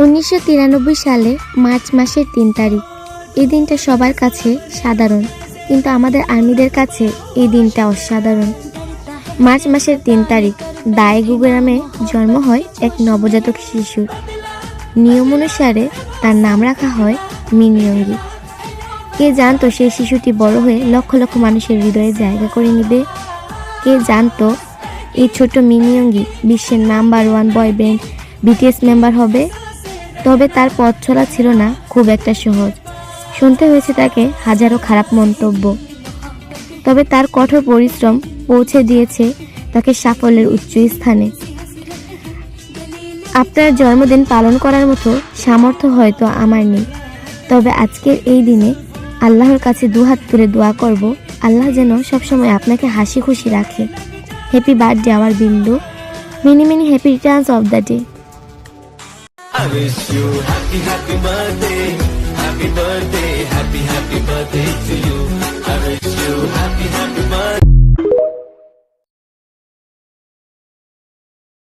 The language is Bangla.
1993 সালে মার্চ মাসের 3 তারিখ। এই দিনটা সবার কাছে সাধারণ, কিন্তু আমাদের আর্মিদের কাছে এই দিনটা অসাধারণ। মার্চ মাসের 3 তারিখ দায়েগু গ্রামে জন্ম হয় এক নবজাতক শিশুর। নিয়ম অনুসারে তার নাম রাখা হয় মিনিয়ঙ্গি। কে জানতো সেই শিশুটি বড় হয়ে লক্ষ লক্ষ মানুষের হৃদয়ে জায়গা করে নেবে? কে জানতো এই ছোট মিনিয়ঙ্গি বিশ্বের নাম্বার 1 বয় ব্যান্ড বিটিএস মেম্বার হবে? তবে তার পথ চলা ছিল না খুব একটা সহজ। শুনতে হয়েছে তাকে হাজারো খারাপ মন্তব্য, তবে তার কঠোর পরিশ্রম পৌঁছে দিয়েছে তাকে সাফল্যের উচ্চ স্থানে। আপনার জন্মদিন পালন করার মতো সামর্থ্য হয়তো আমার নেই, তবে আজকের এই দিনে আল্লাহর কাছে দুহাত তুলে দোয়া করব, আল্লাহ যেন সবসময় আপনাকে হাসি খুশি রাখে। হ্যাপি বার্থডে আমার বিন্দু। Many many happy Returns of the day. I wish you happy birthday, happy birthday, happy birthday to you.